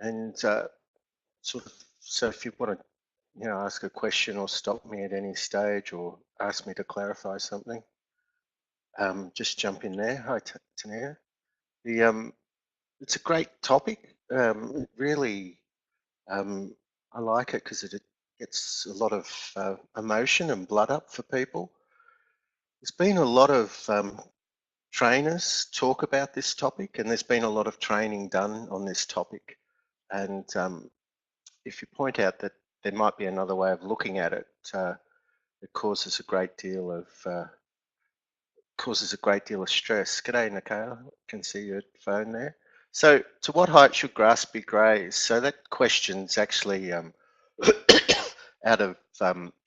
And sort of, so if you want to, ask a question or stop me at any stage or ask me to clarify something, just jump in there. Hi, Tania. The It's a great topic. It really, um, I like it because it gets a lot of emotion and blood up for people. There's been a lot of trainers talk about this topic, and there's been a lot of training done on this topic. And if you point out that there might be another way of looking at it, it causes a great deal of stress. G'day, Nikayla. I can see your phone there. So, to what height should grass be grazed? So that question's actually out of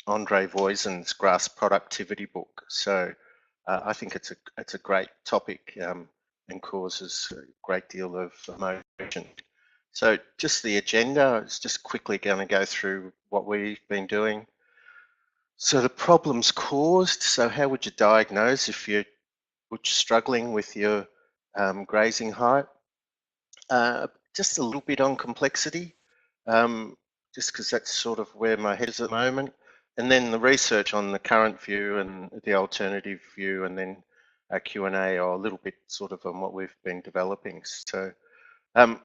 Andre Voisin's grass productivity book. So, I think it's a great topic and causes a great deal of emotion. So, just the agenda. I was just quickly going to go through what we've been doing. So the problems caused. So how would you diagnose if you're struggling with your grazing height? Just a little bit on complexity, just because that's sort of where my head is at the moment. And then the research on the current view and the alternative view, and then a Q&A or a little bit sort of on what we've been developing. So um,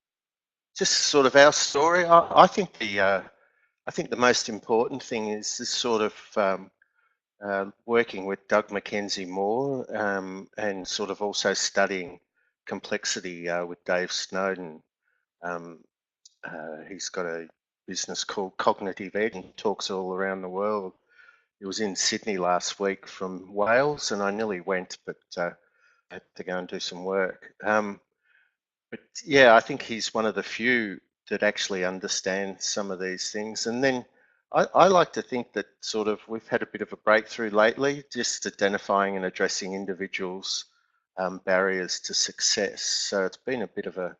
just sort of our story. I think the most important thing is this sort of working with Doug Mackenzie more and sort of also studying complexity with Dave Snowden. Um, he's got a business called Cognitive Edge and talks all around the world. He was in Sydney last week from Wales, and I nearly went, but I had to go and do some work. But yeah, I think he's one of the few that actually understands some of these things. And then I like to think that sort of we've had a bit of a breakthrough lately, just identifying and addressing individuals' barriers to success. So it's been a bit of a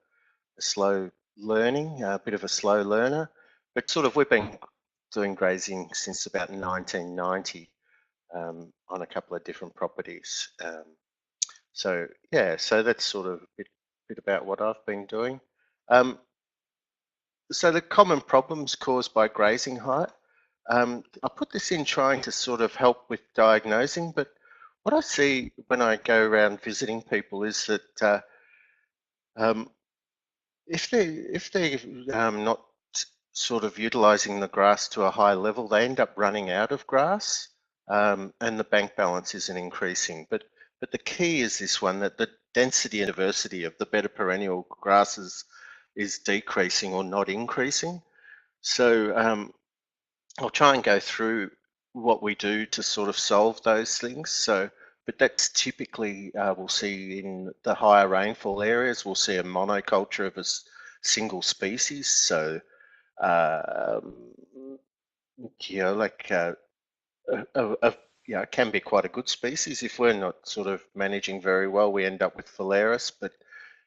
slow learning, a bit of a slow learner, but sort of we've been doing grazing since about 1990 on a couple of different properties. So yeah, so that's sort of a bit about what I've been doing. Um, so the common problems caused by grazing height. I put this in trying to sort of help with diagnosing, but what I see when I go around visiting people is that um, if they're not sort of utilising the grass to a high level, they end up running out of grass, and the bank balance isn't increasing. But the key is this one, that the density and diversity of the better perennial grasses is decreasing or not increasing. So I'll try and go through what we do to sort of solve those things. So, but that's typically we'll see in the higher rainfall areas, we'll see a monoculture of a single species. So, um, like it can be quite a good species. If we're not sort of managing very well, we end up with phalaris. But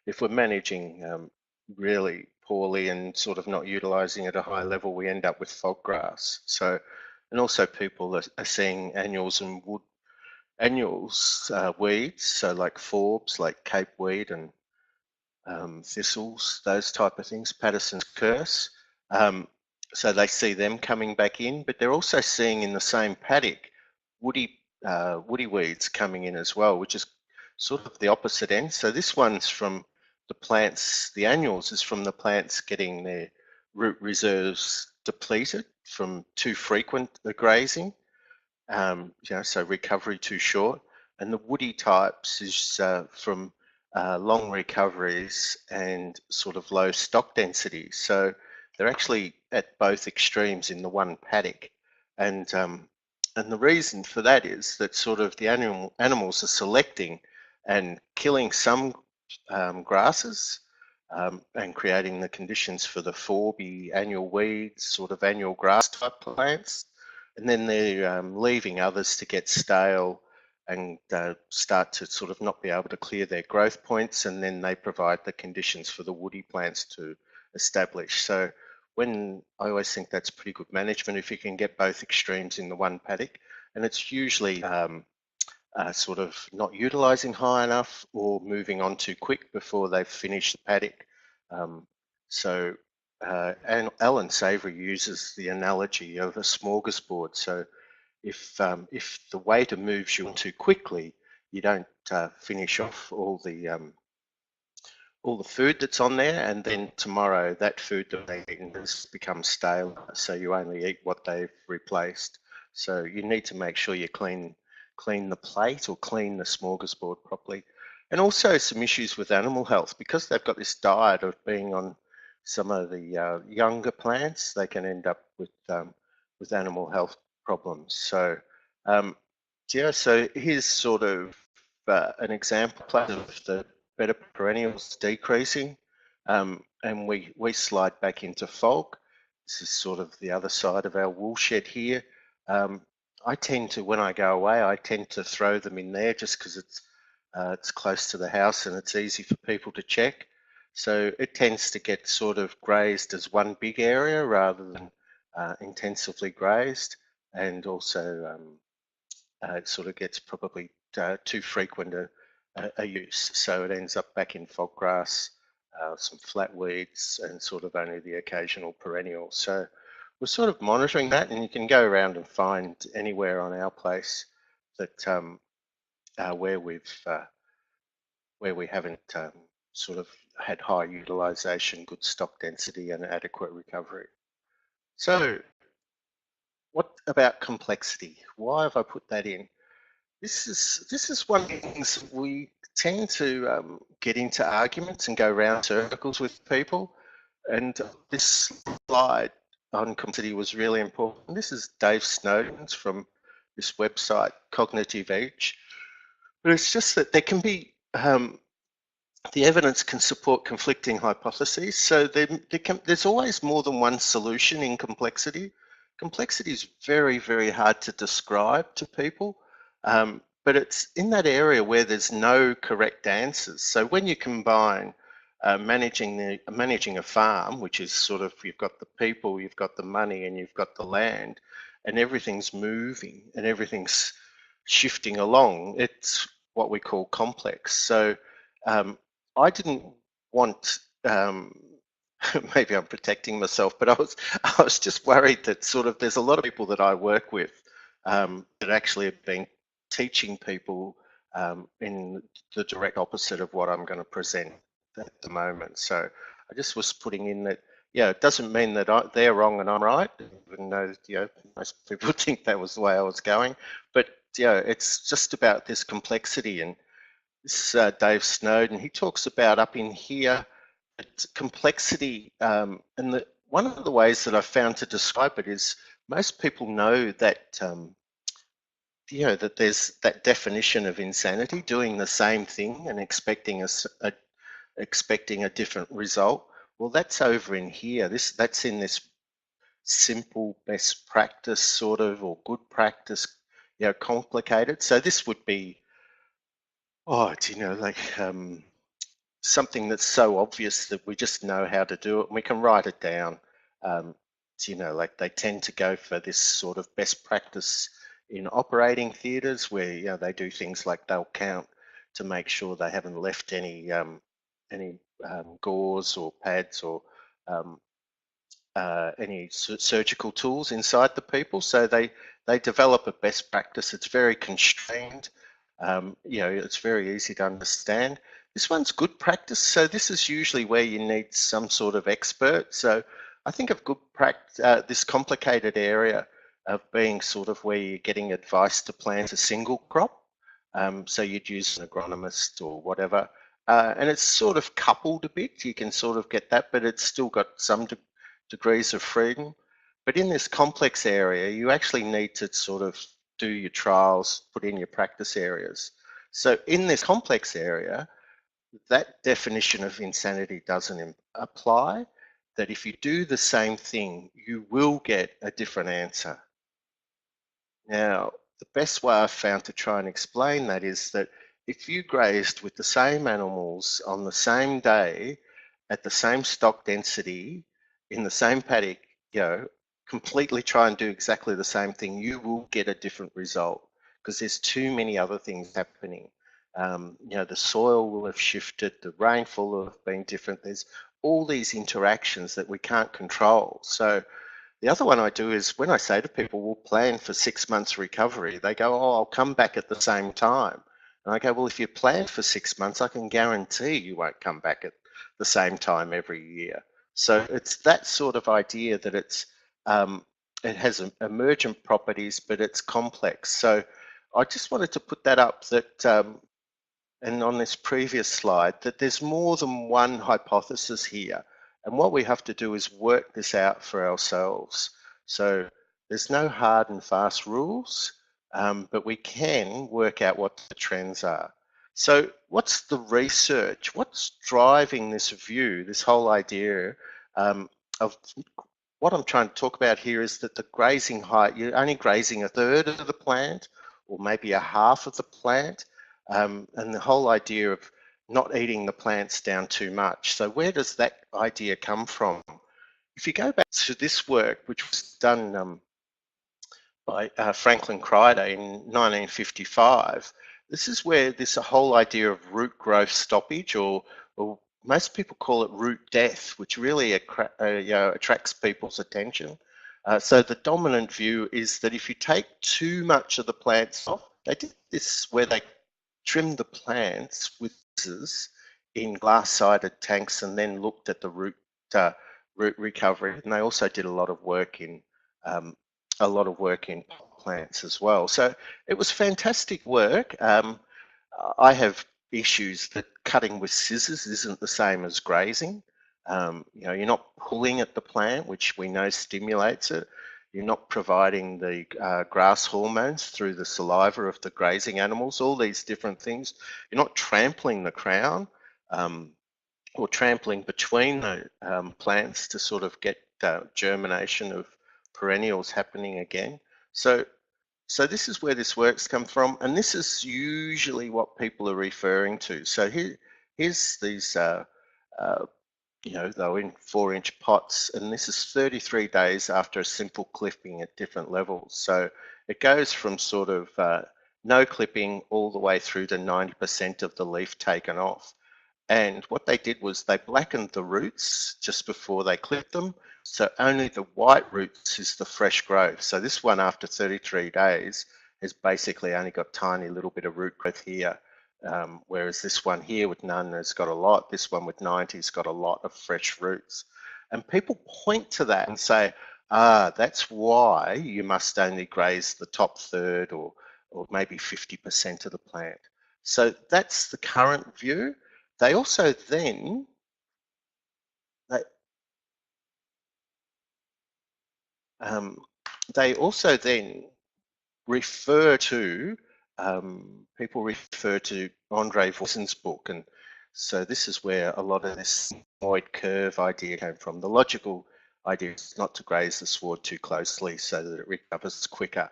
if we're managing really poorly and sort of not utilizing at a high level, we end up with foggrass. So, and also people are seeing annuals and annuals weeds, so like forbs, like cape weed and thistles, those type of things, Patterson's curse. Um, so they see them coming back in, but they're also seeing in the same paddock woody weeds coming in as well, which is sort of the opposite end. So this one's from the plants, the annuals is from the plants getting their root reserves depleted from too frequent grazing, so recovery too short. And the woody types is from long recoveries and sort of low stock density. So they're actually at both extremes in the one paddock. And the reason for that is that sort of the animals are selecting and killing some grasses and creating the conditions for the forby annual weeds, sort of annual grass type plants. And then they're leaving others to get stale and start to sort of not be able to clear their growth points, and then they provide the conditions for the woody plants to establish. So when I always think that's pretty good management if you can get both extremes in the one paddock, and it's usually sort of not utilising high enough or moving on too quick before they've finished the paddock. So and Alan Savory uses the analogy of a smorgasbord. So if the waiter moves you on too quickly, you don't finish off all the food that's on there, and then tomorrow that food that they've eaten has become stale, so you only eat what they've replaced. So you need to make sure you clean the plate or clean the smorgasbord properly. And also some issues with animal health, because they've got this diet of being on some of the younger plants, they can end up with animal health problems. So um, yeah, so here's sort of an example of the better perennials decreasing, and we slide back into fog. This is sort of the other side of our woolshed here. Um, I tend to, when I go away, I tend to throw them in there just because it's close to the house and it's easy for people to check. So it tends to get sort of grazed as one big area rather than intensively grazed, and also it sort of gets probably too frequent a use. So it ends up back in fog grass, some flat weeds, and sort of only the occasional perennial. So we're sort of monitoring that, and you can go around and find anywhere on our place that where we haven't sort of had high utilisation, good stock density, and adequate recovery. So what about complexity? Why have I put that in? This is one of the things we tend to get into arguments and go round circles with people. And this slide on complexity was really important. This is Dave Snowden's from this website, Cognitive Edge. But it's just that there can be the evidence can support conflicting hypotheses. So there's always more than one solution in complexity. Complexity is very, very hard to describe to people, but it's in that area where there's no correct answers. So when you combine managing a farm, which is sort of, you've got the people, you've got the money, and you've got the land, and everything's moving and everything's shifting along, it's what we call complex. So I didn't want, maybe I'm protecting myself, but I was just worried that sort of there's a lot of people that I work with that actually have been teaching people in the direct opposite of what I'm going to present at the moment. So I just was putting in that, yeah, it doesn't mean that they're wrong and I'm right, even though, most people think that was the way I was going. But, it's just about this complexity. And this is Dave Snowden. He talks about up in here, complexity, and one of the ways that I've found to describe it is most people know that that there's that definition of insanity, doing the same thing and expecting expecting a different result. Well, that's over in here. That's in this simple best practice sort of, or good practice, complicated. So this would be, like something that's so obvious that we just know how to do it and we can write it down. Like they tend to go for this sort of best practice in operating theatres where they do things like they'll count to make sure they haven't left any gauze or pads or um, any surgical tools inside the people. So they develop a best practice. It's very constrained. It's very easy to understand. This one's good practice. So this is usually where you need some sort of expert. So I think of good practice, this complicated area of being sort of where you're getting advice to plant a single crop. So you'd use an agronomist or whatever. And it's sort of coupled a bit. You can sort of get that, but it's still got some degrees of freedom. But in this complex area, you actually need to sort of do your trials, put in your practice areas. So in this complex area, that definition of insanity doesn't apply, that if you do the same thing, you will get a different answer. Now, the best way I've found to try and explain that is that if you grazed with the same animals on the same day, at the same stock density, in the same paddock, completely try and do exactly the same thing, you will get a different result because there's too many other things happening. The soil will have shifted, the rainfall will have been different. There's all these interactions that we can't control. So the other one I do is when I say to people, we'll plan for 6 months recovery, they go, oh, I'll come back at the same time. And I go, well, if you plan for 6 months, I can guarantee you won't come back at the same time every year. So it's that sort of idea that it has emergent properties, but it's complex. So I just wanted to put that up that and on this previous slide, that there's more than one hypothesis here. And what we have to do is work this out for ourselves. So there's no hard and fast rules, but we can work out what the trends are. So what's the research? What's driving this view, this whole idea of what I'm trying to talk about here is that the grazing height, you're only grazing a third of the plant or maybe a half of the plant. And the whole idea of not eating the plants down too much. So where does that idea come from? If you go back to this work, which was done by Franklin Crider in 1955, this is where this whole idea of root growth stoppage, or most people call it root death, which really attracts people's attention. So the dominant view is that if you take too much of the plants off, they did this where they trimmed the plants with scissors in glass-sided tanks and then looked at the root recovery. And they also did a lot of work in pot plants as well. So it was fantastic work. I have issues that cutting with scissors isn't the same as grazing. You're not pulling at the plant, which we know stimulates it. You're not providing the grass hormones through the saliva of the grazing animals, all these different things. You're not trampling the crown or trampling between the plants to sort of get germination of perennials happening again. So this is where this work's come from, and this is usually what people are referring to. So here's these they're in 4-inch pots, and this is 33 days after a simple clipping at different levels. So it goes from sort of no clipping all the way through to 90% of the leaf taken off. And what they did was they blackened the roots just before they clipped them. So only the white roots is the fresh growth. So this one after 33 days has basically only got tiny little bit of root growth here. Whereas this one here with none has got a lot, this one with 90 has got a lot of fresh roots. And people point to that and say, that's why you must only graze the top third or maybe 50% of the plant. So that's the current view. They also then, they also then refer to, people refer to Andre Voisin's book, and so this is where a lot of this sigmoid curve idea came from. The logical idea is not to graze the sward too closely so that it recovers quicker.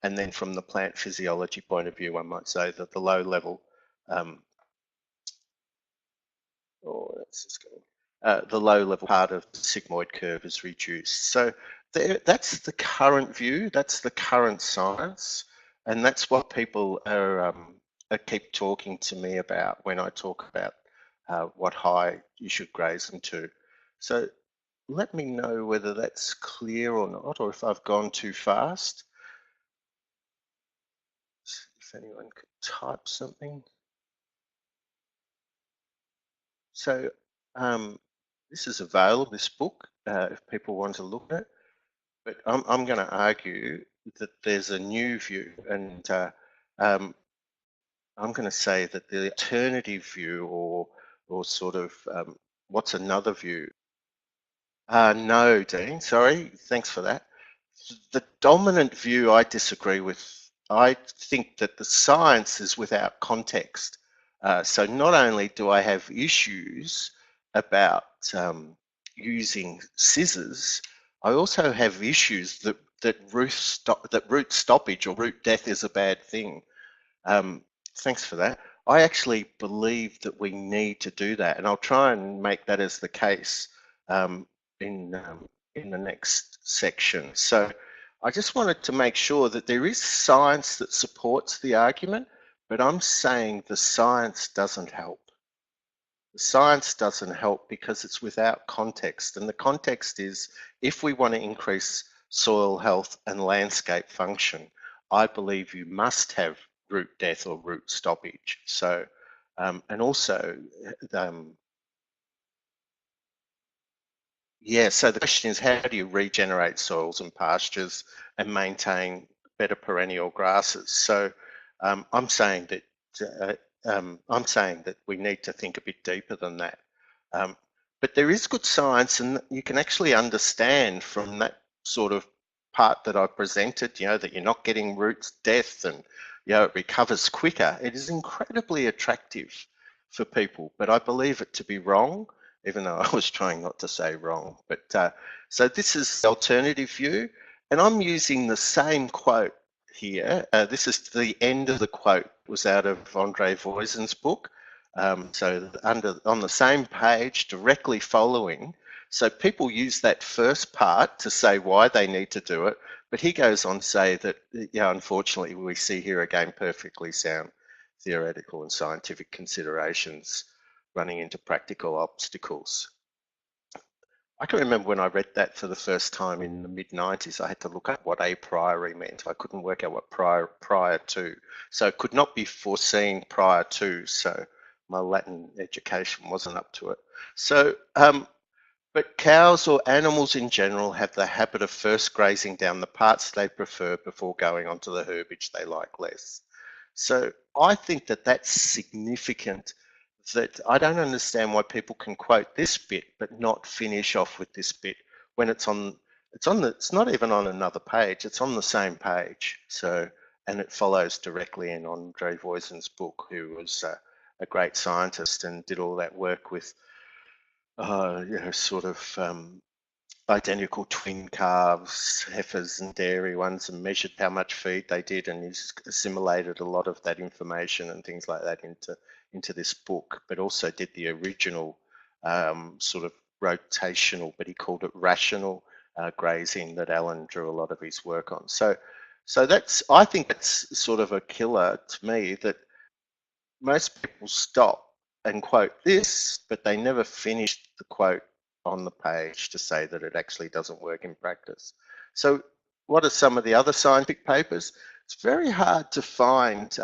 And then from the plant physiology point of view, one might say that the low level, the low level part of the sigmoid curve is reduced. So that's the current view, that's the current science, and that's what people are keep talking to me about when I talk about what high you should graze them to. So let me know whether that's clear or not, or if I've gone too fast. If anyone could type something. So this is available, this book, if people want to look at it. But I'm going to argue that there's a new view, and I'm going to say that the alternative view, or sort of what's another view? No, Dean, sorry, thanks for that. The dominant view I disagree with. I think that the science is without context. So not only do I have issues about using scissors, I also have issues that root stoppage or root death is a bad thing. Thanks for that. I actually believe that we need to do that, and I'll try and make that as the case in the next section. So I just wanted to make sure that there is science that supports the argument, but I'm saying the science doesn't help. The science doesn't help because it's without context. And the context is, if we want to increase soil health and landscape function, I believe you must have root death or root stoppage. So, and also, um, yeah, so the question is, how do you regenerate soils and pastures and maintain better perennial grasses? So uh, I'm saying that we need to think a bit deeper than that. Um, but there is good science, and you can actually understand from that sort of part that I presented, that you're not getting roots death, and it recovers quicker. It is incredibly attractive for people, but I believe it to be wrong, even though I was trying not to say wrong. But so this is the alternative view, and I'm using the same quote here. This is the end of the quote. It was out of Andre Voisin's book. So on the same page, directly following. So people use that first part to say why they need to do it, but he goes on to say that, unfortunately, we see here again perfectly sound theoretical and scientific considerations running into practical obstacles. I can remember when I read that for the first time in the mid-90s, I had to look up what a priori meant. I couldn't work out what prior to. So it could not be foreseen prior to. So my Latin education wasn't up to it. So, but cows or animals in general have the habit of first grazing down the parts they prefer before going onto the herbage they like less. So I think that that's significant, that I don't understand why people can quote this bit but not finish off with this bit when it's not even on another page, it's on the same page. So, and it follows directly in Andre Voisin's book, who was a great scientist and did all that work with sort of identical twin calves, heifers and dairy ones, and measured how much feed they did, and he's assimilated a lot of that information and things like that into this book, but also did the original sort of rotational, but he called it rational grazing, that Alan drew a lot of his work on. So I think it's sort of a killer to me, that most people stop and quote this, but they never finish the quote on the page to say that it actually doesn't work in practice. So what are some of the other scientific papers? It's very hard to find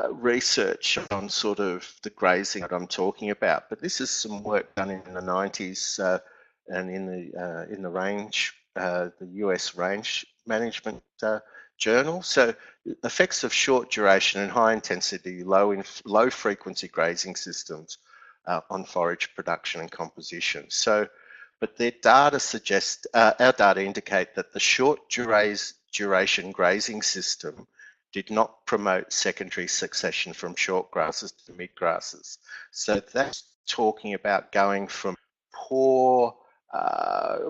research on sort of the grazing that I'm talking about, but this is some work done in the 90s and in the range, the US Range Management Journal. So effects of short duration and high intensity, low frequency grazing systems on forage production and composition. So, but their data suggests, our data indicate that the short duration grazing system did not promote secondary succession from short grasses to mid grasses. So that's talking about going from poor, uh,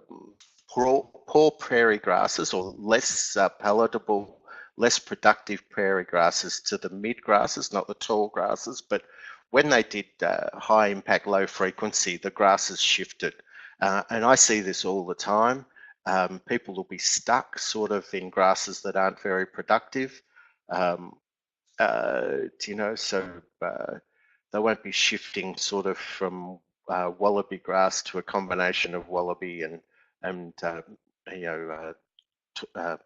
poor prairie grasses, or less palatable, less productive prairie grasses, to the mid grasses, not the tall grasses. But when they did high impact, low frequency, the grasses shifted. And I see this all the time. People will be stuck sort of in grasses that aren't very productive. Um, so they won't be shifting sort of from wallaby grass to a combination of wallaby and you know uh,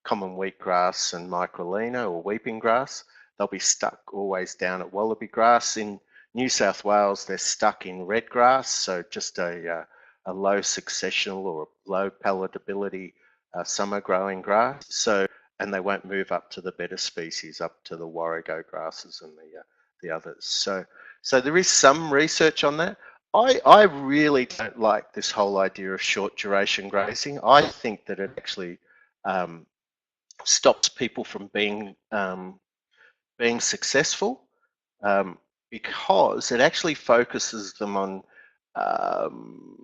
common wheatgrass and microlina or weeping grass. They'll be stuck always down at wallaby grass. In New South Wales, they're stuck in red grass, so just a low successional or low palatability summer growing grass. So, and they won't move up to the better species, up to the warrego grasses and the others. So there is some research on that. I really don't like this whole idea of short duration grazing. I think that it actually stops people from being successful, um, because it actually focuses them on um,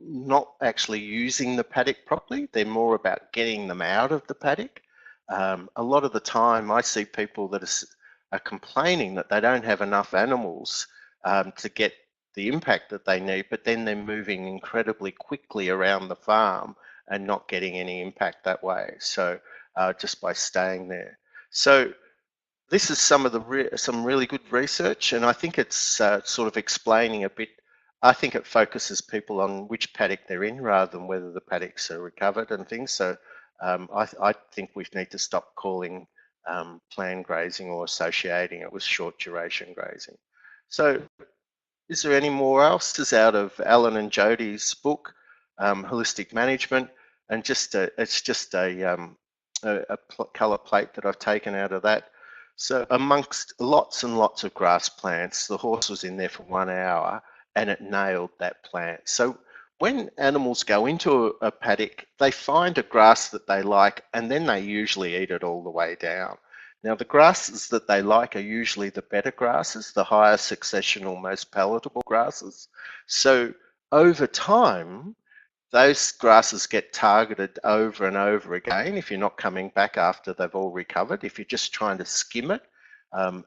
not actually using the paddock properly. They're more about getting them out of the paddock. A lot of the time I see people that are complaining that they don't have enough animals to get the impact that they need, but then they're moving incredibly quickly around the farm and not getting any impact that way. So just by staying there. So this is some of the some really good research, and I think it's sort of explaining a bit. I think it focuses people on which paddock they're in rather than whether the paddocks are recovered and things. So I think we need to stop calling planned grazing or associating it with short duration grazing. So is there any more else? This is out of Alan and Jodie's book, Holistic Management, and it's just a colour plate that I've taken out of that. So amongst lots and lots of grass plants, the horse was in there for 1 hour and it nailed that plant. So when animals go into a paddock, they find a grass that they like and then they usually eat it all the way down. Now, the grasses that they like are usually the better grasses, the higher successional, most palatable grasses. So over time, those grasses get targeted over and over again if you're not coming back after they've all recovered. If you're just trying to skim it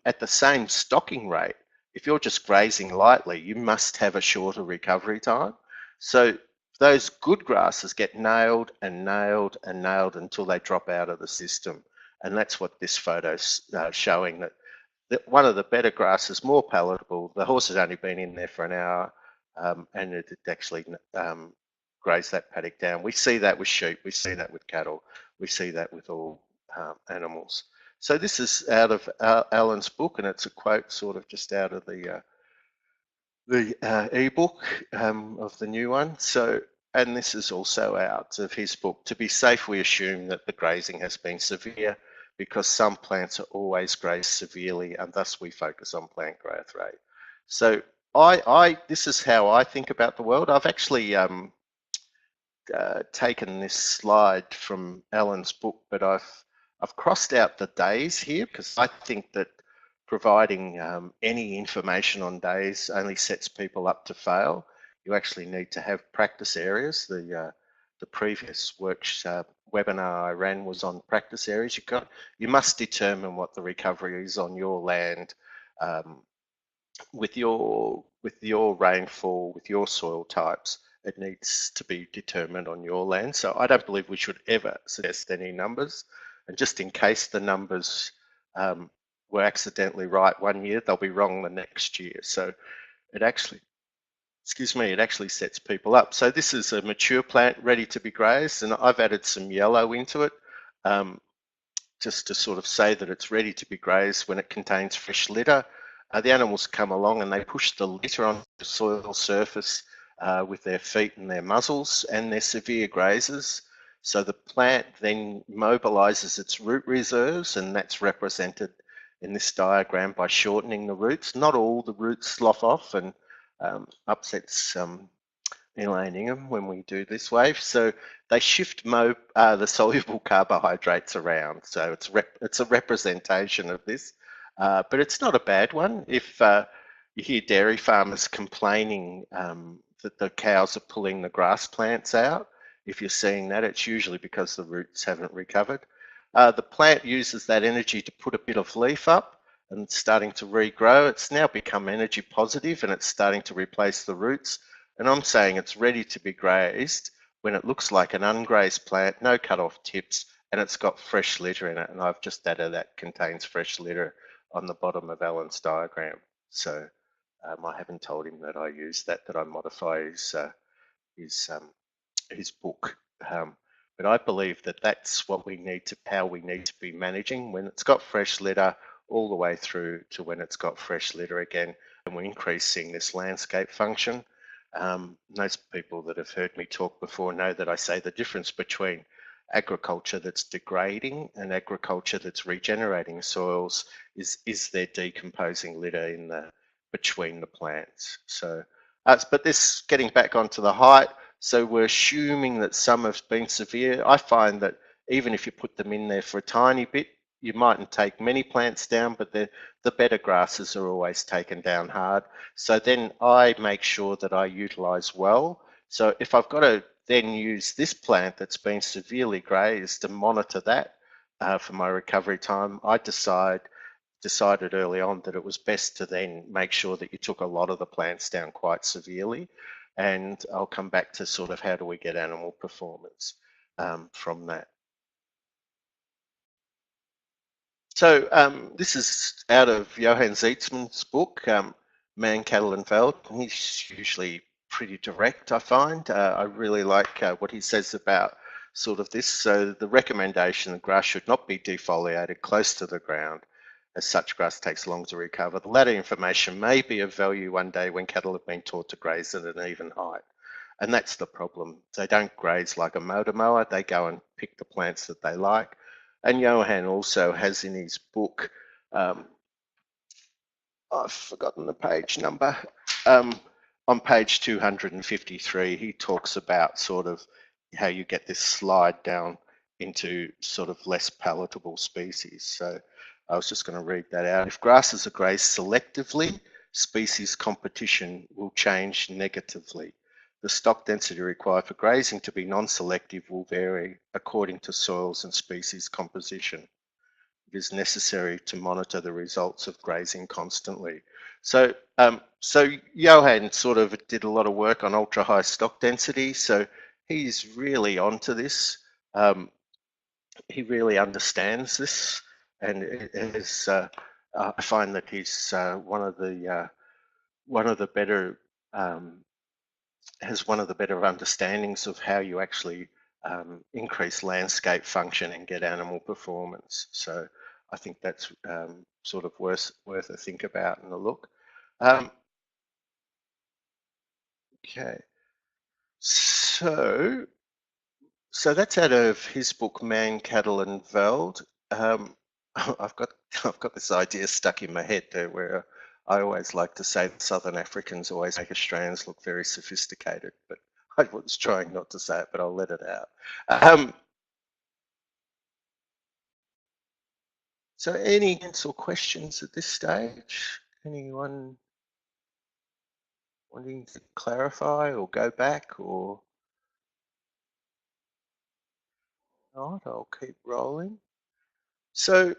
at the same stocking rate, if you're just grazing lightly, you must have a shorter recovery time. So those good grasses get nailed and nailed and nailed until they drop out of the system. And that's what this photo's showing, that one of the better grasses, more palatable. The horse has only been in there for an hour and it actually graze that paddock down. We see that with sheep, we see that with cattle, we see that with all animals. So this is out of Alan's book, and it's a quote sort of just out of the ebook of the new one. So, and this is also out of his book. To be safe, we assume that the grazing has been severe because some plants are always grazed severely, and thus we focus on plant growth rate. So, this is how I think about the world. I've actually taken this slide from Alan's book, but I've crossed out the days here because I think that providing any information on days only sets people up to fail. You actually need to have practice areas. The previous webinar I ran was on practice areas. You must determine what the recovery is on your land with your rainfall, with your soil types. It needs to be determined on your land. So I don't believe we should ever suggest any numbers. And just in case the numbers were accidentally right one year, they'll be wrong the next year. So it actually, it actually sets people up. So this is a mature plant ready to be grazed, and I've added some yellow into it just to sort of say that it's ready to be grazed when it contains fresh litter. The animals come along and they push the litter onto the soil surface with their feet and their muzzles, and they're severe grazers. So the plant then mobilizes its root reserves, and that's represented in this diagram by shortening the roots. Not all the roots slough off and upsets Elaine Ingham when we do this wave. So they shift the soluble carbohydrates around. So it's a representation of this, but it's not a bad one. If you hear dairy farmers complaining that the cows are pulling the grass plants out, if you're seeing that, it's usually because the roots haven't recovered. The plant uses that energy to put a bit of leaf up and it's starting to regrow. It's now become energy positive and it's starting to replace the roots. And I'm saying it's ready to be grazed when it looks like an ungrazed plant, no cut off tips, and it's got fresh litter in it. And I've just added that contains fresh litter on the bottom of Alan's diagram. So I haven't told him that I use that I modify his book. But I believe that that's how we need to be managing when it's got fresh litter all the way through to when it's got fresh litter again, and we're increasing this landscape function. Those people that have heard me talk before know that I say the difference between agriculture that's degrading and agriculture that's regenerating soils is there decomposing litter between the plants. So, but this getting back onto the height. So we're assuming that some have been severe. I find that even if you put them in there for a tiny bit, you mightn't take many plants down, but the better grasses are always taken down hard. So then I make sure that I utilize well. So if I've got to then use this plant that's been severely grazed to monitor that for my recovery time, I decided early on that it was best to then make sure that you took a lot of the plants down quite severely. And I'll come back to sort of how do we get animal performance from that. This is out of Johann Zeitzman's book, Man, Cattle and Veld. He's usually pretty direct, I find. I really like what he says about sort of this. So the recommendation, the grass should not be defoliated close to the ground, as such grass takes long to recover. The latter information may be of value one day when cattle have been taught to graze at an even height. And that's the problem. They don't graze like a motor mower. They go and pick the plants that they like. And Johann also has in his book, I've forgotten the page number, on page 253, he talks about sort of how you get this slide down into sort of less palatable species. So I was just going to read that out. If grasses are grazed selectively, species competition will change negatively. The stock density required for grazing to be non-selective will vary according to soils and species composition. It is necessary to monitor the results of grazing constantly. So Johann sort of did a lot of work on ultra high stock density. So he's really onto this. He really understands this, and I find that he's one of the better has one of the better understandings of how you actually increase landscape function and get animal performance. So I think that's sort of worth a think about and a look. Okay, so that's out of his book Man, Cattle and Veld. I've got this idea stuck in my head there where I always like to say that Southern Africans always make Australians look very sophisticated, but I was trying not to say it, but I'll let it out. So any comments or questions at this stage? Anyone wanting to clarify or go back or not? I'll keep rolling. So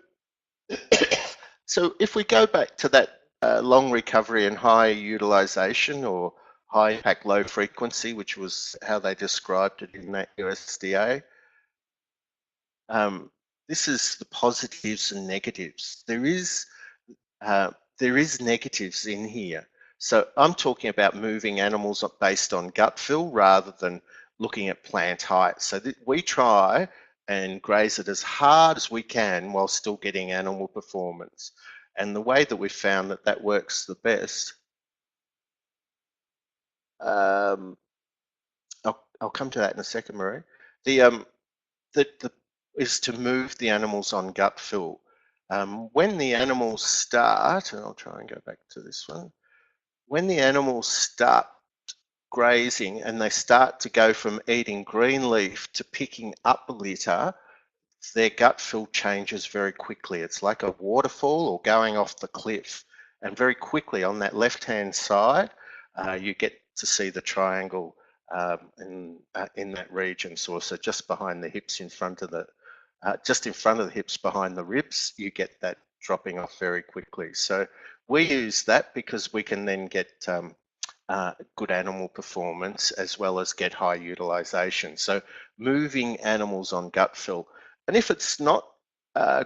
if we go back to that long recovery and high utilization or high impact, low frequency, which was how they described it in that USDA, this is the positives and negatives. There is negatives in here. So I'm talking about moving animals based on gut fill rather than looking at plant height. So we try and graze it as hard as we can while still getting animal performance. And the way that we've found that works the best, I'll come to that in a second, Marie. Is to move the animals on gut fill. When the animals start, and I'll try and go back to this one, when the animals start grazing and they start to go from eating green leaf to picking up litter, their gut fill changes very quickly. It's like a waterfall or going off the cliff. And very quickly on that left-hand side, you get to see the triangle in that region. So just behind the hips, just in front of the hips, behind the ribs, you get that dropping off very quickly. So we use that because we can then get good animal performance as well as get high utilization. So moving animals on gut fill. And if it's not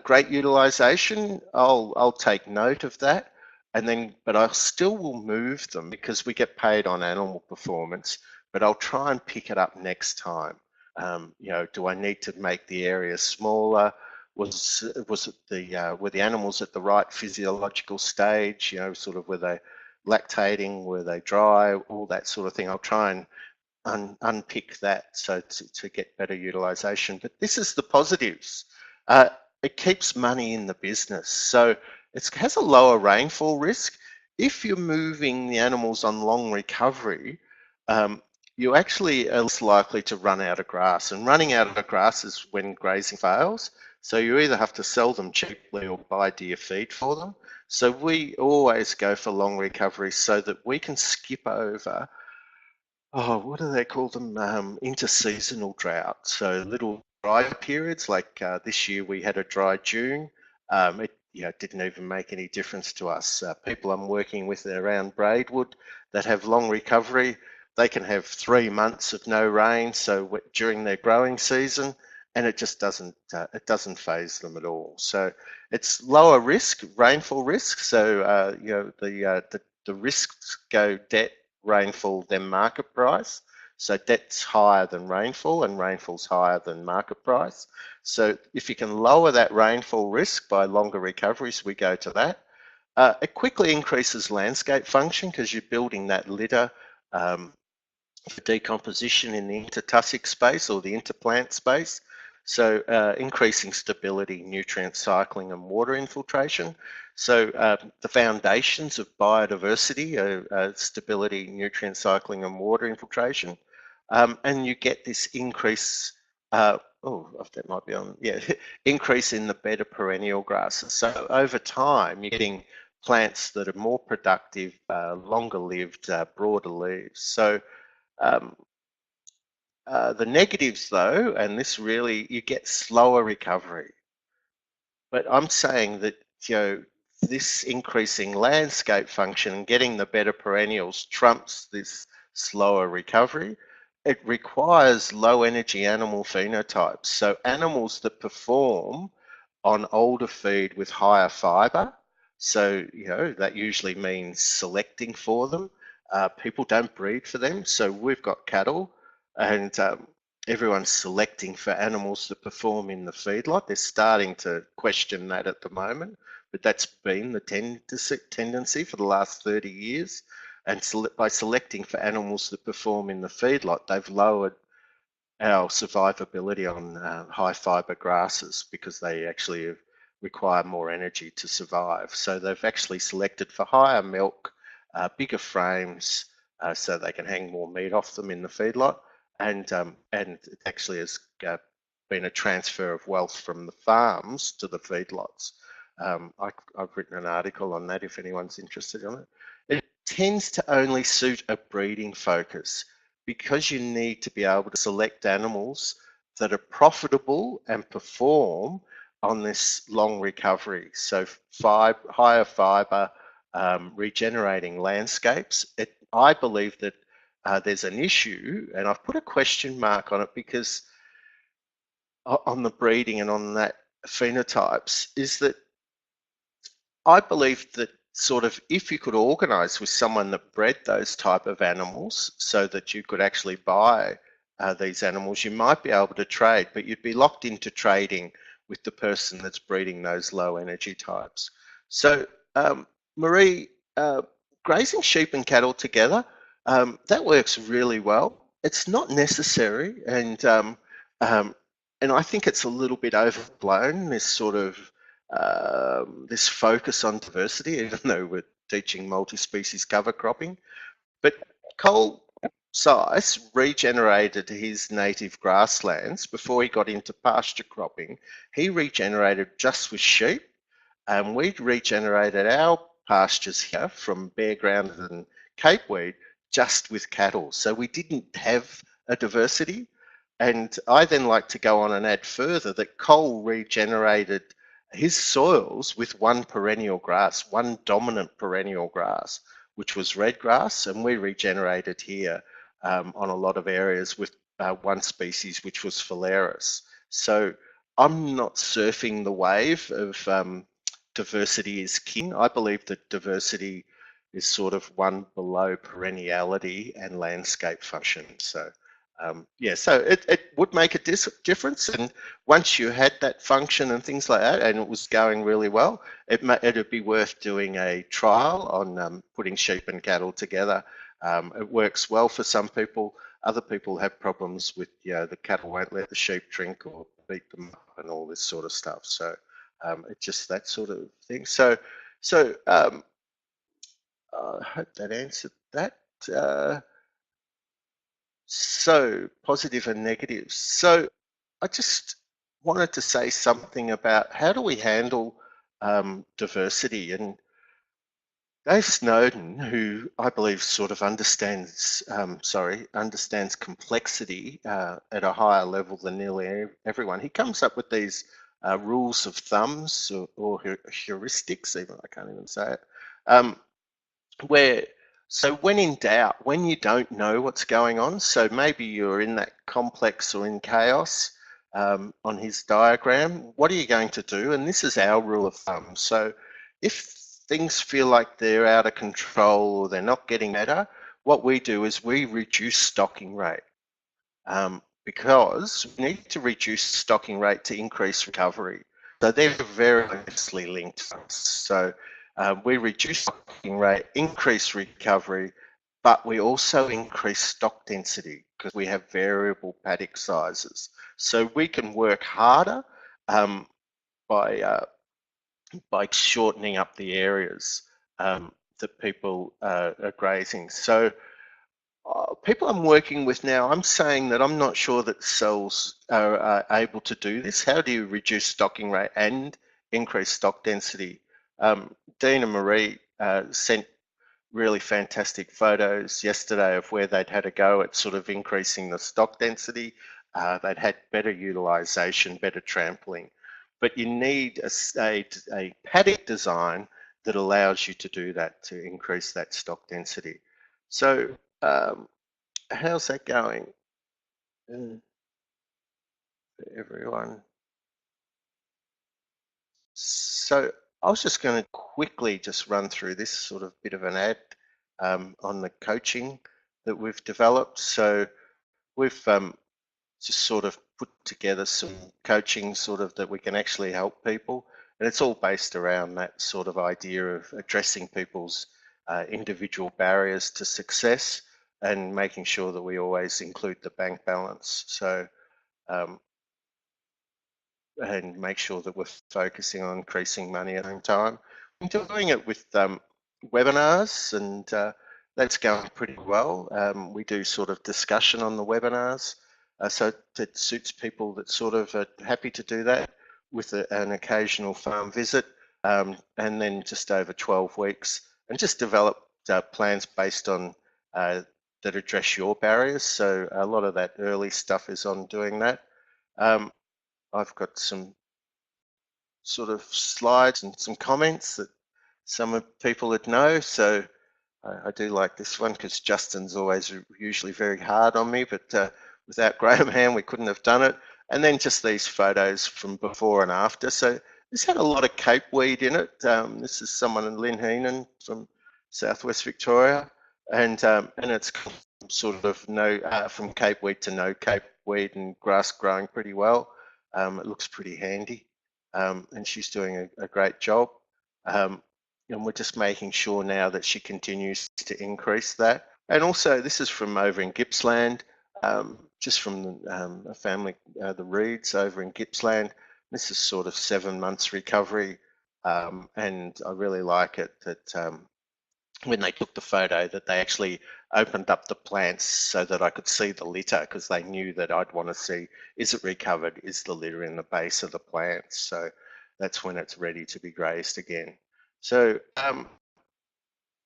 great utilization, I'll take note of that. But I still will move them because we get paid on animal performance, but I'll try and pick it up next time. Do I need to make the area smaller? Were the animals at the right physiological stage? Sort of were they lactating? Were they dry? All that sort of thing. I'll try and unpick that so to get better utilization. But this is the positives. It keeps money in the business. So it has a lower rainfall risk. If you're moving the animals on long recovery, you actually are less likely to run out of grass. And running out of grass is when grazing fails. So you either have to sell them cheaply or buy deer feed for them. So we always go for long recovery so that we can skip over, what do they call them? Interseasonal drought. So little dry periods, like this year we had a dry June. It didn't even make any difference to us. People I'm working with around Braidwood that have long recovery, they can have 3 months of no rain, so during their growing season, and it just doesn't phase them at all. So it's lower risk, rainfall risk. So the risks go debt, rainfall, then market price. So debt's higher than rainfall, and rainfall's higher than market price. So if you can lower that rainfall risk by longer recoveries, we go to that. It quickly increases landscape function because you're building that litter for decomposition in the intertussock space or the interplant space. So increasing stability, nutrient cycling and water infiltration. So the foundations of biodiversity are stability, nutrient cycling and water infiltration. And you get this increase, that might be on, yeah, increase in the bed of perennial grasses. So over time, you're getting plants that are more productive, longer lived, broader leaves. So the negatives though, and this really, you get slower recovery. But I'm saying that, this increasing landscape function and getting the better perennials trumps this slower recovery. It requires low energy animal phenotypes. So animals that perform on older feed with higher fiber. So, that usually means selecting for them. People don't breed for them. So we've got cattle and everyone's selecting for animals that perform in the feedlot. They're starting to question that at the moment, but that's been the tendency for the last 30 years. And by selecting for animals that perform in the feedlot, they've lowered our survivability on high fiber grasses because they actually require more energy to survive. So they've actually selected for higher milk, bigger frames, so they can hang more meat off them in the feedlot. And it actually has been a transfer of wealth from the farms to the feedlots. I've written an article on that if anyone's interested in it. It tends to only suit a breeding focus because you need to be able to select animals that are profitable and perform on this long recovery. So higher fiber, regenerating landscapes. I believe that there's an issue, and I've put a question mark on it because on the breeding and on that phenotypes, is that I believe that sort of if you could organise with someone that bred those type of animals so that you could actually buy these animals, you might be able to trade, but you'd be locked into trading with the person that's breeding those low energy types. So Marie, grazing sheep and cattle together, that works really well. It's not necessary, and I think it's a little bit overblown, this sort of this focus on diversity, even though we're teaching multi-species cover cropping. But Cole Seiss regenerated his native grasslands before he got into pasture cropping. He regenerated just with sheep, and we regenerated our pastures here from bare ground and capeweed just with cattle. So we didn't have a diversity. And I then like to go on and add further that Cole regenerated his soils with one perennial grass, one dominant perennial grass, which was red grass, and we regenerated here on a lot of areas with one species, which was phalaris. So I'm not surfing the wave of diversity is king. I believe that diversity is sort of one below perenniality and landscape function. So so it would make a difference, and once you had that function and things like that, and it was going really well, it'd be worth doing a trial on putting sheep and cattle together. It works well for some people. Other people have problems with, the cattle won't let the sheep drink or beat them up and all this sort of stuff. So it's just that sort of thing. So I hope that answered that. So positive and negatives. So I just wanted to say something about how do we handle diversity, and Dave Snowden, who I believe sort of understands complexity at a higher level than nearly everyone. He comes up with these rules of thumbs or heuristics, even I can't even say it, where so when in doubt, when you don't know what's going on, so maybe you're in that complex or in chaos, on his diagram. What are you going to do? And this is our rule of thumb. So if things feel like they're out of control or they're not getting better, what we do is we reduce stocking rate, because we need to reduce stocking rate to increase recovery. So they're very closely linked. So we reduce stocking rate, increase recovery, but we also increase stock density because we have variable paddock sizes. So we can work harder um, by shortening up the areas that people are grazing. So people I'm working with now, I'm saying that I'm not sure that cells are able to do this. How do you reduce stocking rate and increase stock density? Dean and Marie sent really fantastic photos yesterday of where they'd had a go at sort of increasing the stock density. They'd had better utilization, better trampling, but you need a paddock design that allows you to do that, to increase that stock density. So how's that going for everyone? So I was just going to quickly just run through this sort of bit of an ad on the coaching that we've developed. So we've just sort of put together some coaching sort of that we can actually help people. And it's all based around that sort of idea of addressing people's individual barriers to success and making sure that we always include the bank balance. So um, and make sure that we're focusing on increasing money at the same time. I'm doing it with webinars, and that's going pretty well. We do sort of discussion on the webinars, so it suits people that sort of are happy to do that with an occasional farm visit, and then just over 12 weeks, and just develop plans based on that address your barriers. So a lot of that early stuff is on doing that. I've got some sort of slides and some comments that some of people would know. So I do like this one because Justin's always usually very hard on me, but without Graham Ham, we couldn't have done it. And then just these photos from before and after. So this had a lot of cape weed in it. This is someone in Lynn Heenan from Southwest Victoria, and it's sort of no from cape weed to no cape weed and grass growing pretty well. It looks pretty handy, and she's doing a great job. And we're just making sure now that she continues to increase that. And also, this is from over in Gippsland, just from a family, the Reeds over in Gippsland. This is sort of 7 months recovery, and I really like it that when they took the photo that they actually opened up the plants so that I could see the litter, because they knew that I'd want to see, is it recovered, is the litter in the base of the plants? So that's when it's ready to be grazed again. So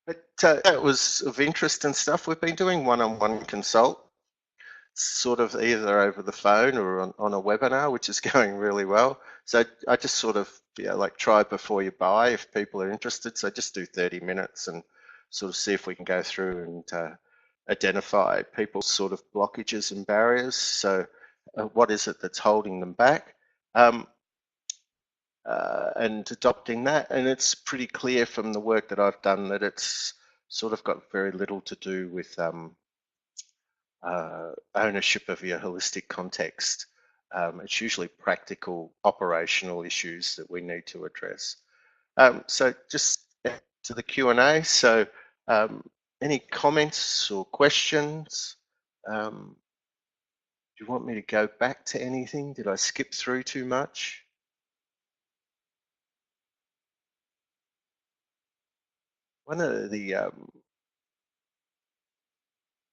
but that was of interest and stuff. We've been doing one-on-one consult, sort of either over the phone or on a webinar, which is going really well. So I just sort of, like try before you buy if people are interested. So just do 30 minutes and sort of see if we can go through and identify people's sort of blockages and barriers. So what is it that's holding them back? And adopting that. And it's pretty clear from the work that I've done that it's sort of got very little to do with ownership of your holistic context. It's usually practical operational issues that we need to address. So just to the Q&A. So any comments or questions? Do you want me to go back to anything? Did I skip through too much? One of the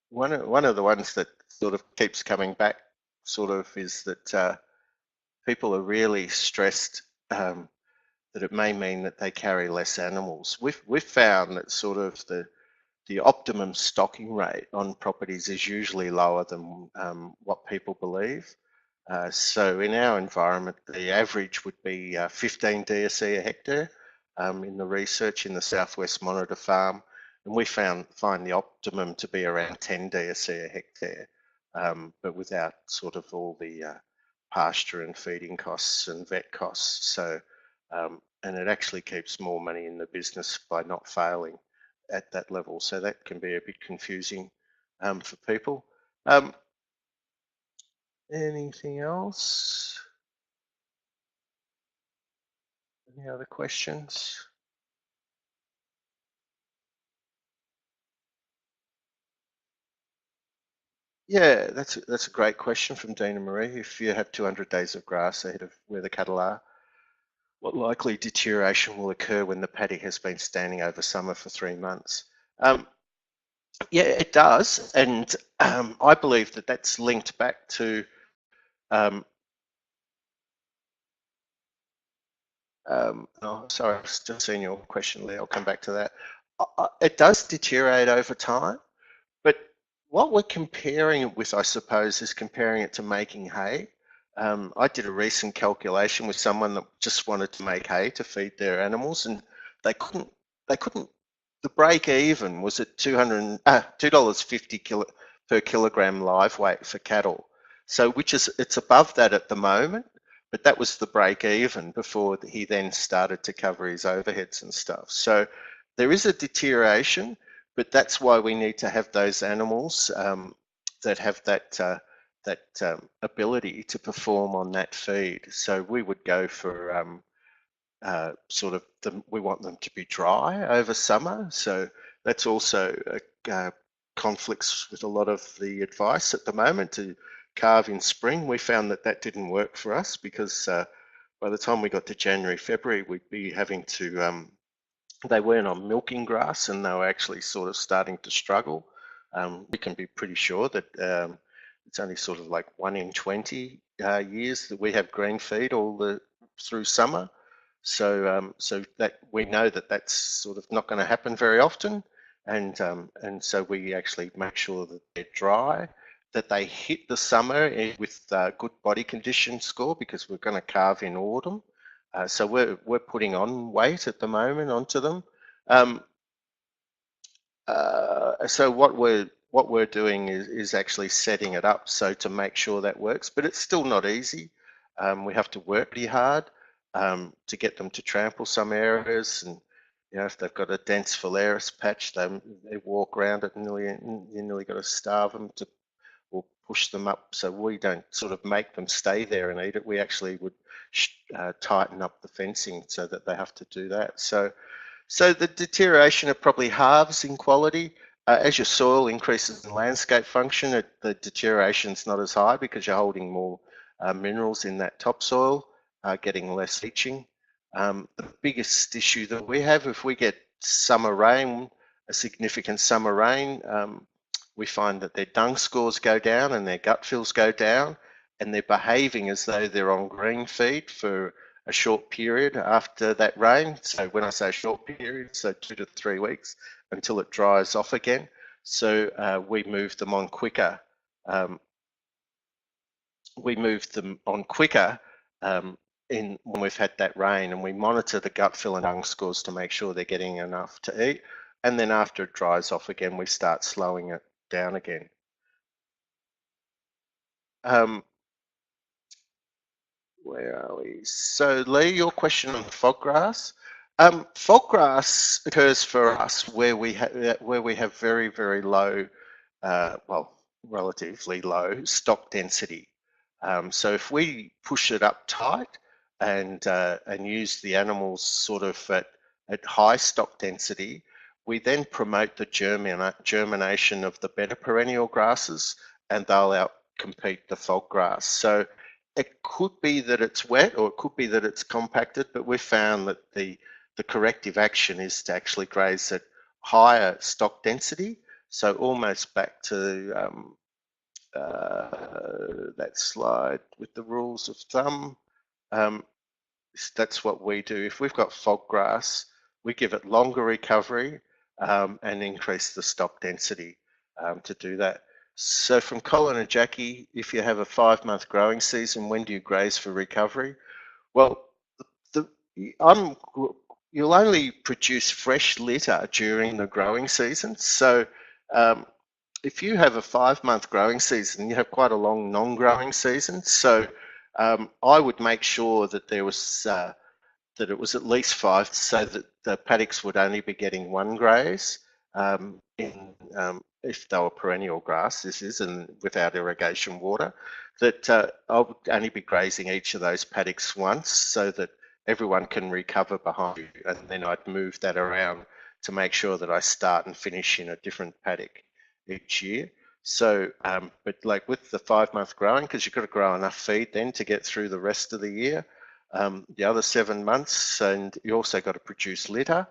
one of the ones that sort of keeps coming back sort of is that people are really stressed that it may mean that they carry less animals. We've found that sort of the optimum stocking rate on properties is usually lower than what people believe. So in our environment, the average would be 15 DSE a hectare in the research in the Southwest Monitor Farm. And we find the optimum to be around 10 DSE a hectare, but without sort of all the pasture and feeding costs and vet costs. So, and it actually keeps more money in the business by not failing at that level. So that can be a bit confusing for people. Anything else? Any other questions? Yeah, that's a great question from Dina Marie. If you have 200 days of grass ahead of where the cattle are, what likely deterioration will occur when the paddock has been standing over summer for 3 months? Yeah, it does, and I believe that that's linked back to. Um, oh, sorry, I've just seen your question, Lee. I'll come back to that. It does deteriorate over time. But what we're comparing it with, I suppose, is comparing it to making hay. I did a recent calculation with someone that just wanted to make hay to feed their animals, and they couldn't. They couldn't. The break even was at $2.50 per kilogram live weight for cattle. So, which is it's above that at the moment, but that was the break even before he then started to cover his overheads and stuff. So, there is a deterioration, but that's why we need to have those animals that have that ability to perform on that feed. So we would go for sort of we want them to be dry over summer. So that's also conflicts with a lot of the advice at the moment to calve in spring. We found that that didn't work for us because by the time we got to January, February, we'd be having to they weren't on milking grass and they were actually sort of starting to struggle. We can be pretty sure that it's only sort of like 1 in 20 years that we have green feed through summer. So that we know that that's sort of not going to happen very often, and so we actually make sure that they're dry, that they hit the summer with good body condition score because we're going to calve in autumn. So we're putting on weight at the moment onto them. Um, so what we're doing is actually setting it up so to make sure that works, but it's still not easy. We have to work pretty hard to get them to trample some areas, and if they've got a dense phalaris patch, they walk around it, and you nearly got to starve them to or push them up. So we don't sort of make them stay there and eat it. We actually would tighten up the fencing so that they have to do that. So the deterioration it probably halves in quality. As your soil increases in landscape function, the deterioration's not as high because you're holding more minerals in that topsoil, getting less leaching. The biggest issue that we have, if we get summer rain, a significant summer rain, we find that their dung scores go down and their gut fills go down, and they're behaving as though they're on green feed for a short period after that rain. So when I say short period, so 2 to 3 weeks until it dries off again. So we move them on quicker. When we've had that rain, and we monitor the gut fill and dung scores to make sure they're getting enough to eat. And then after it dries off again, we start slowing it down again. Where are we? So Lee, your question on fog grass. Fog grass occurs for us where we have very, very low, well, relatively low stock density. So if we push it up tight and use the animals sort of at high stock density, we then promote the germination of the better perennial grasses, and they'll outcompete the fog grass. So it could be that it's wet or it could be that it's compacted, but we've found that the corrective action is to actually graze at higher stock density. So almost back to that slide with the rules of thumb. That's what we do. If we've got fog grass, we give it longer recovery and increase the stock density to do that. So from Colin and Jackie, if you have a 5-month growing season, when do you graze for recovery? Well, you'll only produce fresh litter during the growing season. So if you have a 5-month growing season, you have quite a long non-growing season. So I would make sure that there was that it was at least 5, so that the paddocks would only be getting one graze if they were perennial grass, this is, and without irrigation water, that I would only be grazing each of those paddocks once so that everyone can recover behind you, and then I'd move that around to make sure that I start and finish in a different paddock each year. So, but like with the 5-month growing, because you've got to grow enough feed then to get through the rest of the year, the other 7 months, and you also got to produce litter.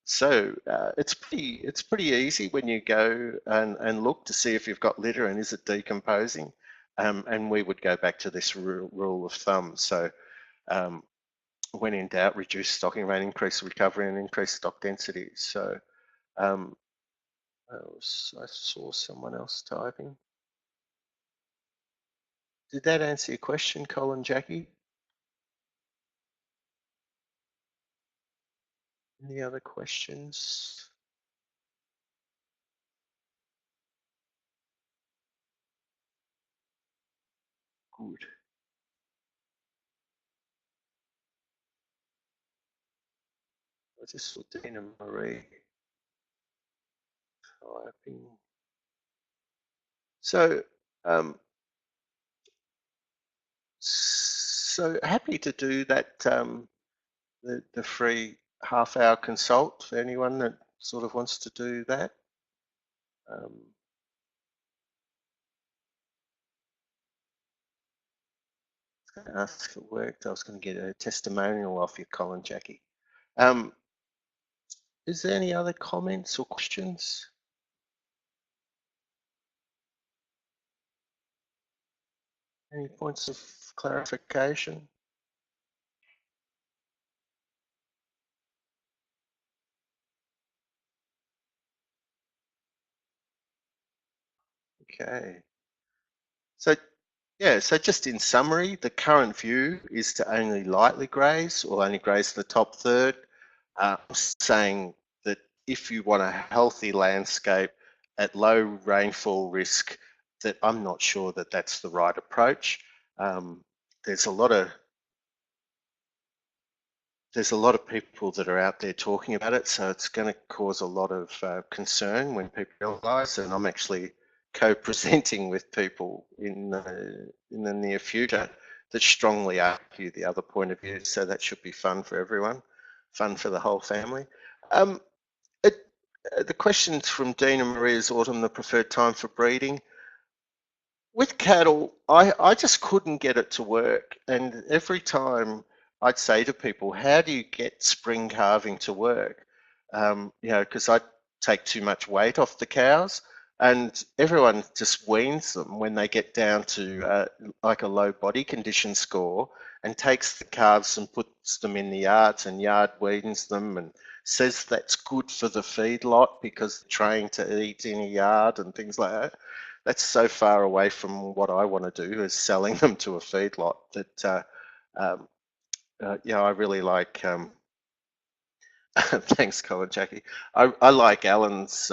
It's pretty easy when you go and look to see if you've got litter and is it decomposing. And we would go back to this rule of thumb. So um, when in doubt, reduce stocking rate, increase recovery, and increase stock density. So um, I saw someone else typing. Did that answer your question, Colin, Jackie? Any other questions? Good. I just saw Dina Marie typing. So, um, so happy to do that. The free half-hour consult for anyone that sort of wants to do that. Um, Ask if it worked. I was going to get a testimonial off you, Colin, Jackie. Um, is there any other comments or questions? Any points of clarification? Okay. So yeah, so just in summary, the current view is to only lightly graze or only graze the top third, saying that if you want a healthy landscape at low rainfall risk, that I'm not sure that that's the right approach. Um, there's a lot of people that are out there talking about it, so it's going to cause a lot of concern when people realise. And I'm actually co-presenting with people in the near future that strongly argue the other point of view. So that should be fun for everyone, fun for the whole family. Um, it, the questions from Dina Marie: is autumn the preferred time for breeding? With cattle, I just couldn't get it to work. And every time I'd say to people, how do you get spring calving to work? Because I take too much weight off the cows, and everyone just weans them when they get down to like a low body condition score, and takes the calves and puts them in the yards and yard weans them and says that's good for the feedlot because they're trained to eat in a yard and things like that. That's so far away from what I want to do, is selling them to a feedlot, that um, I really like. Thanks, Colin, Jackie. I like Alan's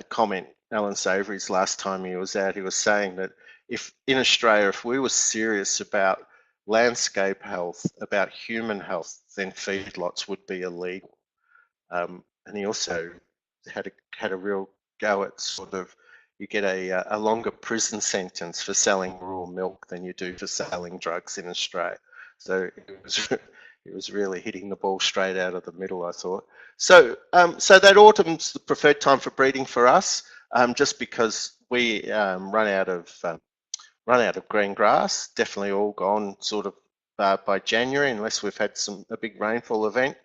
comment. Alan Savory's last time he was out, he was saying that if in Australia, if we were serious about landscape health, about human health, then feedlots would be illegal. And he also had a real go at sort of, you get a longer prison sentence for selling raw milk than you do for selling drugs in Australia. So it was really hitting the ball straight out of the middle, I thought. So so that autumn's the preferred time for breeding for us, just because we run out of green grass. Definitely all gone sort of by January, unless we've had a big rainfall event,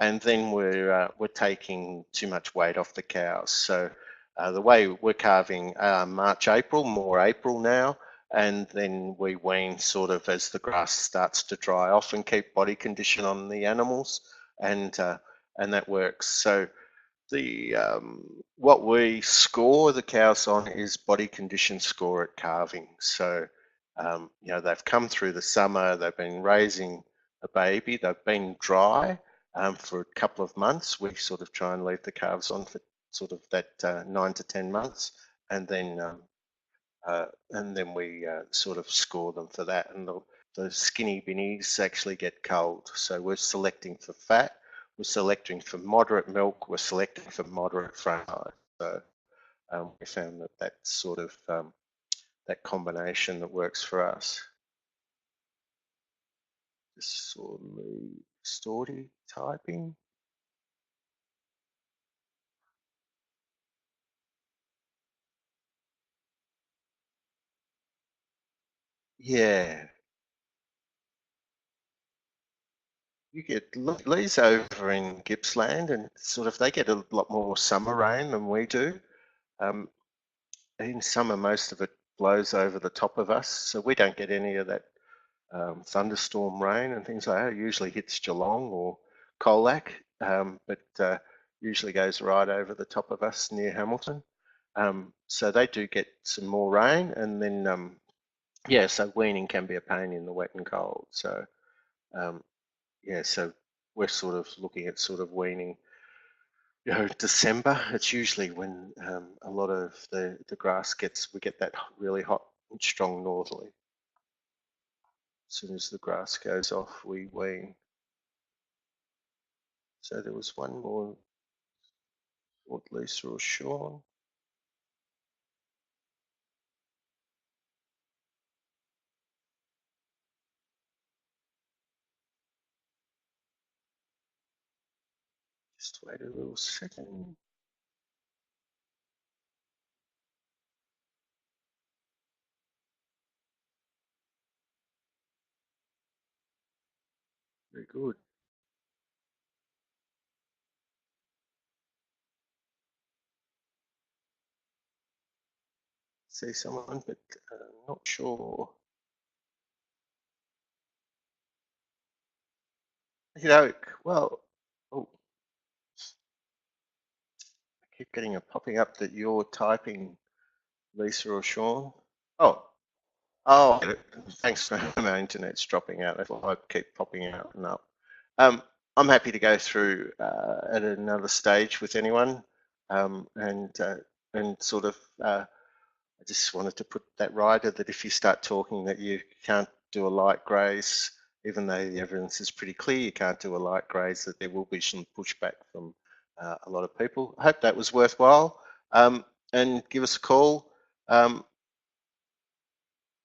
and then we're taking too much weight off the cows. So the way we're calving March, April, more April now, and then we wean sort of as the grass starts to dry off and keep body condition on the animals, and that works. So the what we score the cows on is body condition score at calving. So they've come through the summer, they've been raising a baby, they've been dry for a couple of months. We sort of try and leave the calves on for sort of that 9 to 10 months, and then and then we sort of score them for that. And the skinny binnies actually get culled. So we're selecting for fat, we're selecting for moderate milk, we're selecting for moderate front height. So we found that that's sort of that combination that works for us. Just saw the story typing. Yeah, you get Lee's over in Gippsland, and sort of they get a lot more summer rain than we do. Um, in summer, most of it blows over the top of us, so we don't get any of that thunderstorm rain and things like that. It usually hits Geelong or Colac, but usually goes right over the top of us near Hamilton. So they do get some more rain, and then yeah, so weaning can be a pain in the wet and cold. So um, yeah, so we're sort of looking at sort of weaning. December. It's usually when a lot of the grass we get that really hot and strong northerly. As soon as the grass goes off, we wean. So there was one more, what Lisa or Sean. Just wait a little second. Very good. See someone, but not sure. You know, well, oh, I keep getting a popping up that you're typing, Lisa or Sean. Oh, oh, thanks for my internet's dropping out. I keep popping out and up. Um, I'm happy to go through at another stage with anyone, and sort of. I just wanted to put that rider that if you start talking that you can't do a light graze, even though the evidence is pretty clear, you can't do a light graze, that there will be some pushback from a lot of people. I hope that was worthwhile, and give us a call.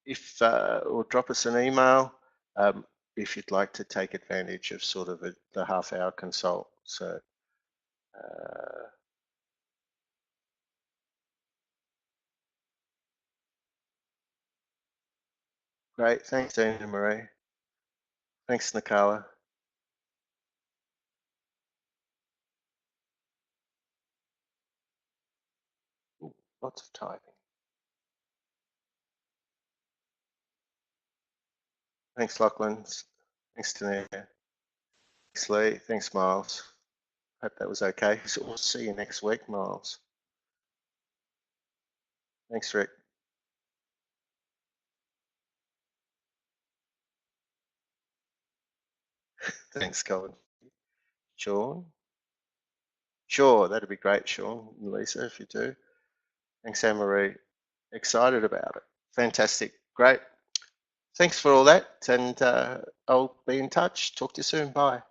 If or drop us an email if you'd like to take advantage of sort of the half-hour consult. So great, thanks, Dana Marie. Thanks, Nikala. Ooh, lots of typing. Thanks, Lachlan. Thanks, Tania. Thanks, Lee. Thanks, Miles. Hope that was okay. So we'll see you next week, Miles. Thanks, Rick. Thanks, Colin. Sean? Sure, that'd be great, Sean and Lisa, if you do. Thanks, Anne-Marie. Excited about it. Fantastic. Great. Thanks for all that, and I'll be in touch. Talk to you soon. Bye.